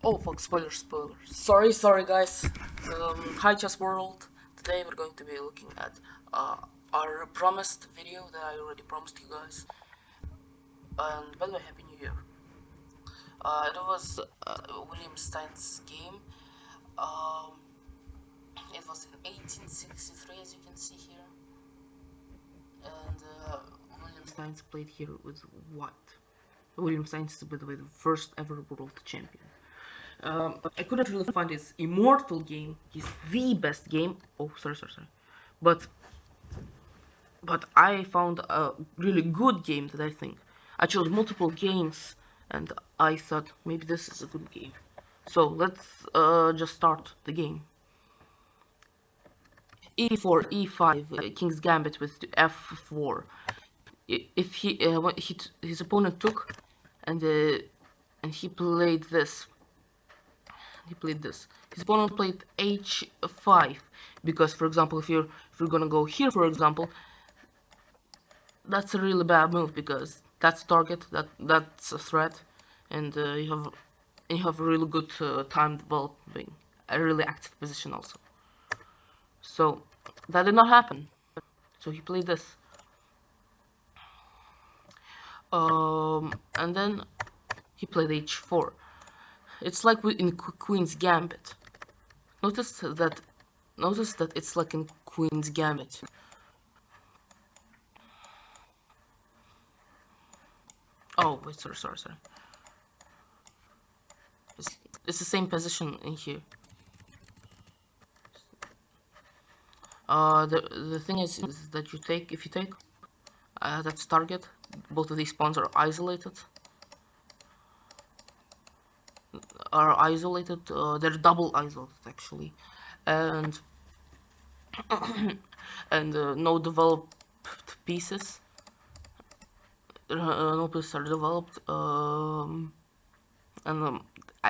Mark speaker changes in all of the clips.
Speaker 1: Oh fuck, spoilers. Sorry guys. Hi chess world. Today we're going to be looking at uh, our promised video that I already promised you guys. And by the way, Happy New Year. It was William Steintz's game. Um, it was in 1863, as you can see here. And William Steins played here with what? William Steins is, by the way, the first ever world champion. I couldn't really find his immortal game. He's the best game. Oh, sorry. But I found a really good game that I think. I chose multiple games, and I thought maybe this is a good game. So let's just start the game. E4, E5, King's Gambit with F4. If his opponent took, and he played this. His opponent played h5 because, for example, if you're gonna go here, for example, that's a really bad move because that's target, that's a threat, and you have a really good time developing a really active position also. So that did not happen. So he played this, and then he played h4. It's like in Queen's Gambit. Notice that it's like in Queen's Gambit. Oh wait, sorry. It's the same position in here. The thing is that if you take, that's target. Both of these pawns are isolated. They're double isolated actually, and and no developed pieces. No pieces are developed. And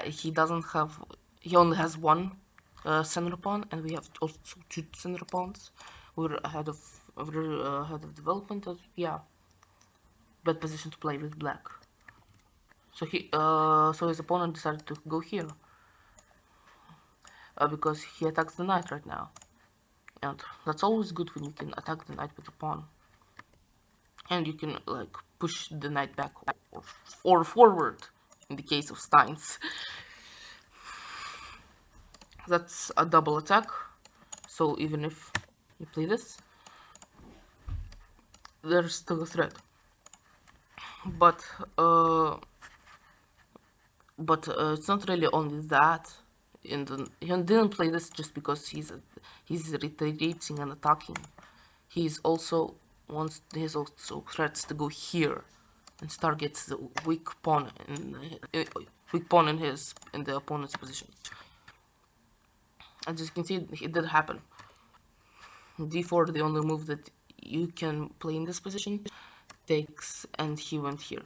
Speaker 1: he doesn't have. He only has one center pawn, and we have also two center pawns. We're ahead of development. Yeah, bad position to play with black. So his opponent decided to go here because he attacks the knight right now, and that's always good when you can attack the knight with a pawn, and you can like push the knight back or forward in the case of Steintzs. That's a double attack. So even if you play this, there's still a threat. But it's not really only that. He didn't play this just because he's retaliating and attacking. He's also threats to go here and targets the weak pawn in the opponent's position. As you can see, it did happen. D4, the only move that you can play in this position, takes, and he went here.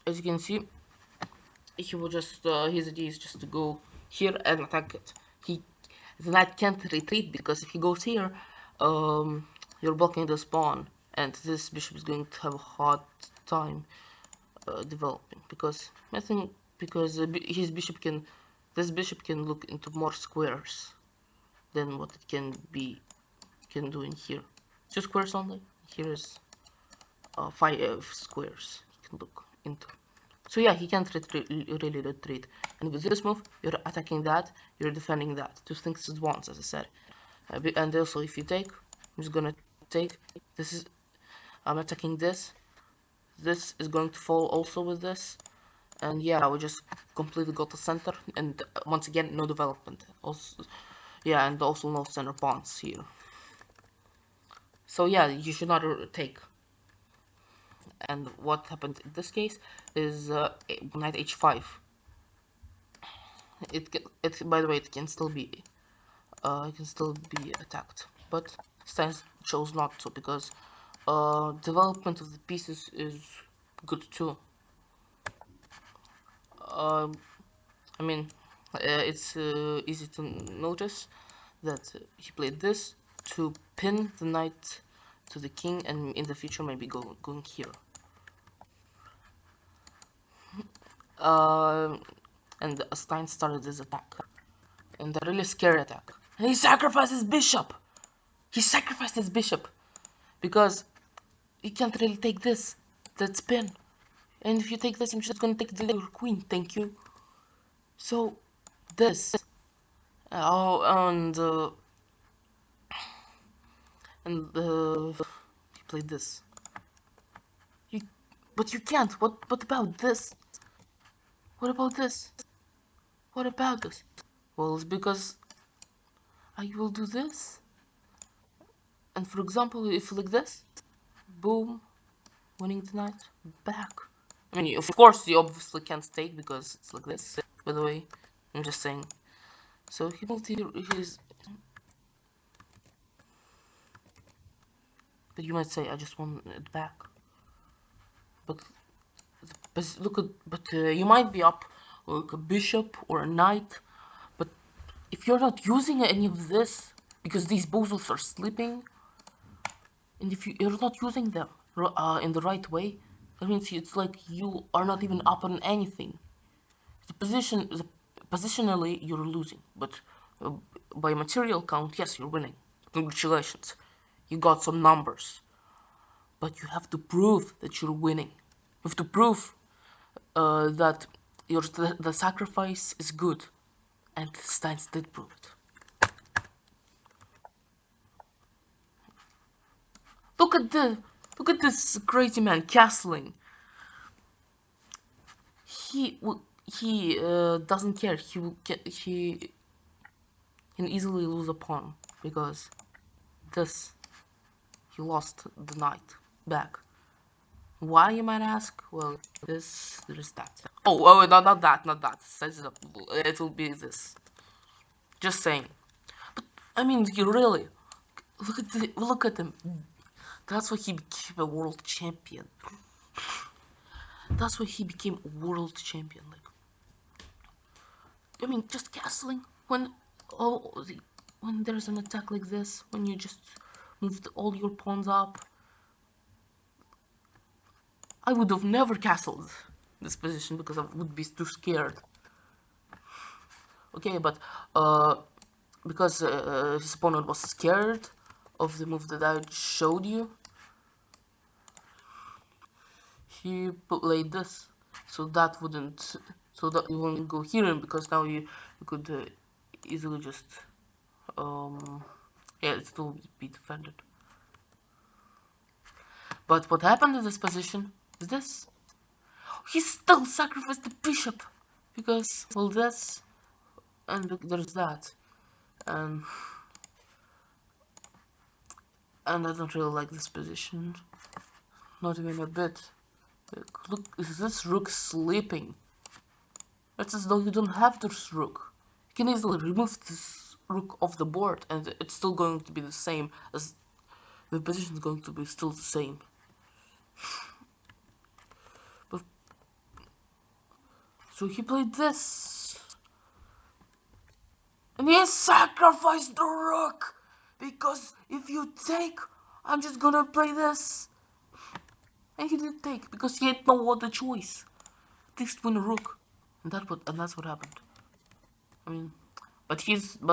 Speaker 1: As you can see, he will just his idea is just to go here and attack it. The knight can't retreat because if he goes here, you're blocking this pawn, and this bishop is going to have a hard time developing because his bishop can. This bishop can look into more squares than what it can do in here. 2 squares only. Here is 5 squares you can look into. So yeah, he can't really retreat. And with this move, you're attacking that, you're defending that. 2 things at once, as I said. And also, if you take, I'm just gonna take. I'm attacking this. This is going to fall also with this. And yeah, we just completely got the center, and once again, no development. Also, yeah, and also no center pawns here. So yeah, you should not take. And what happened in this case is knight h5. By the way, it can still be attacked, but Stein chose not to because development of the pieces is good too. I mean, it's easy to notice that he played this to pin the knight to the king, and in the future maybe going here. And Stein started his attack, and a really scary attack. And he sacrificed his bishop. He sacrificed his bishop because he can't really take this. That spin. And if you take this, I'm just gonna take the little queen. Thank you. So this. Oh, and he played this. You, but you can't. What about this? What about this? What about this? Well, it's because I will do this. And for example, if like this, boom, winning the knight, back. I mean, of course, you obviously can't take because it's like this. By the way, I'm just saying. So he moved his. But you might say, I just want it back. But look at. But you might be up like a bishop or a knight. But if you're not using any of this, because these bozos are sleeping, and if you're not using them in the right way, that means it's like you are not even up on anything. Positionally, you're losing, but by material count, yes, you're winning. Congratulations, you got some numbers, but you have to prove that you're winning. You have to prove that the sacrifice is good, and steintzs did prove it. Look at this crazy man castling. He doesn't care. He can easily lose a pawn because this he lost the knight back. Why, you might ask? Well, there's that. Oh, no, not that. It will be this. Just saying. But I mean, you really look at him. That's why he became a world champion. That's why he became a world champion. Like, I mean, just castling when when there's an attack like this, when you just moved all your pawns up. I would have never castled this position because I would be too scared. Okay, but because his opponent was scared of the move that I showed you, he played this, so that you won't go here, because now you could easily just yeah, it still be defended. But what happened in this position is this. He still sacrificed the bishop because, well, this and there's that, and I don't really like this position, not even a bit. Look, is this rook sleeping? It's as though you don't have this rook. You can easily remove this rook off the board and it's still going to be the same, as the position is going to be still the same. But so he played this, and he sacrificed the rook because if you take, I'm just gonna play this. And he didn't take because he had no other choice. Just win a rook, and that's what happened. I mean, but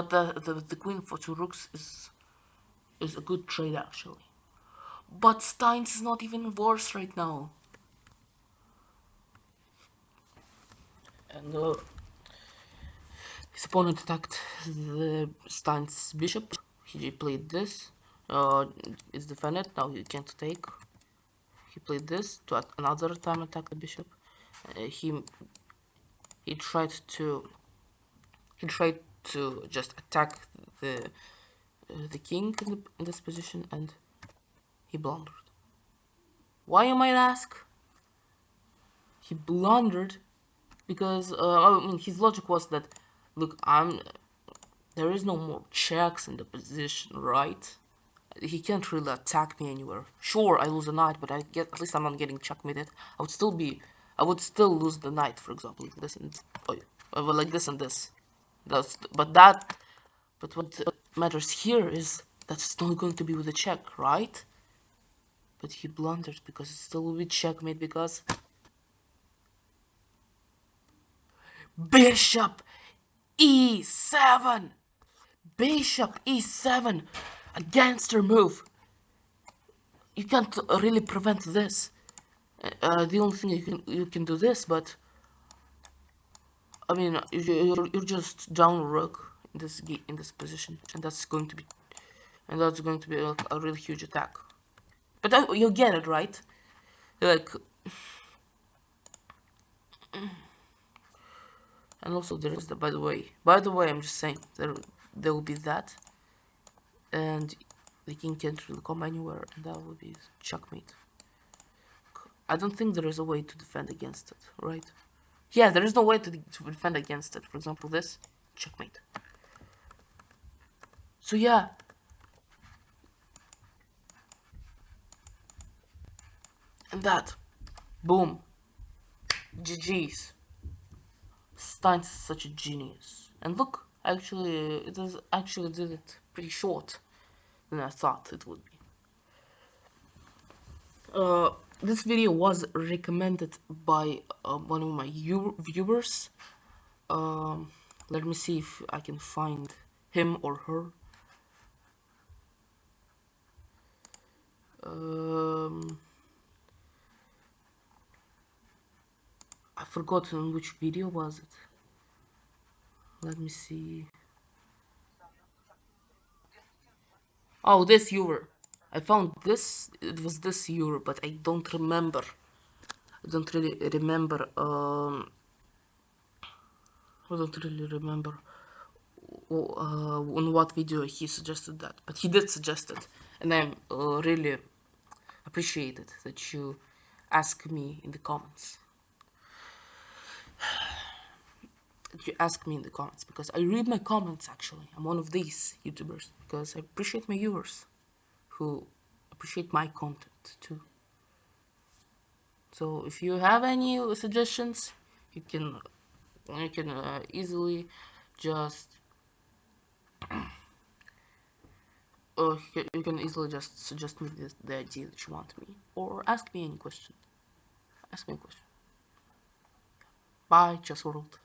Speaker 1: the queen for 2 rooks is a good trade actually. But steintzs is not even worse right now. And his opponent attacked the steintzs bishop. He played this. It's defended. Now he can't take. He played this to another time attack the bishop. He tried to just attack the king in this position, and he blundered. Why, you might ask? He blundered because I mean, his logic was that, look, there is no more checks in the position, right? He can't really attack me anywhere. Sure, I lose a knight, but at least I'm not getting checkmated. I would still lose the knight, for example, like this and like this and this. But what matters here is that it's not going to be with a check, right? But he blundered because it still will be checkmate because Bishop e7. Bishop e7. A gangster move. You can't really prevent this. The only thing you can do this, but I mean you're just down rook in this position, and that's going to be a really huge attack. But you get it, right? Like, and also there is the by the way, I'm just saying there will be that, and the king can't really come anywhere, and that would be checkmate. I don't think there is a way to defend against it, right? Yeah, there is no way to defend against it. For example, this checkmate. So yeah, and that, boom, GG's. Steintzs is such a genius. And look, actually, it does actually did it pretty short than I thought it would be. This video was recommended by one of my viewers. Let me see if I can find him or her. I forgot on which video was it. Let me see. Oh, this viewer. I found this. It was this viewer, but I don't remember. I don't really remember. I don't really remember on what video he suggested that, but he did suggest it, and I'm really appreciate it that you ask me in the comments. You ask me in the comments because I read my comments. Actually, I'm one of these YouTubers because I appreciate my viewers who appreciate my content too. So if you have any suggestions, you can easily just you can easily just suggest me the idea that you want me, or ask me any question. Ask me a question. Bye, Chess World.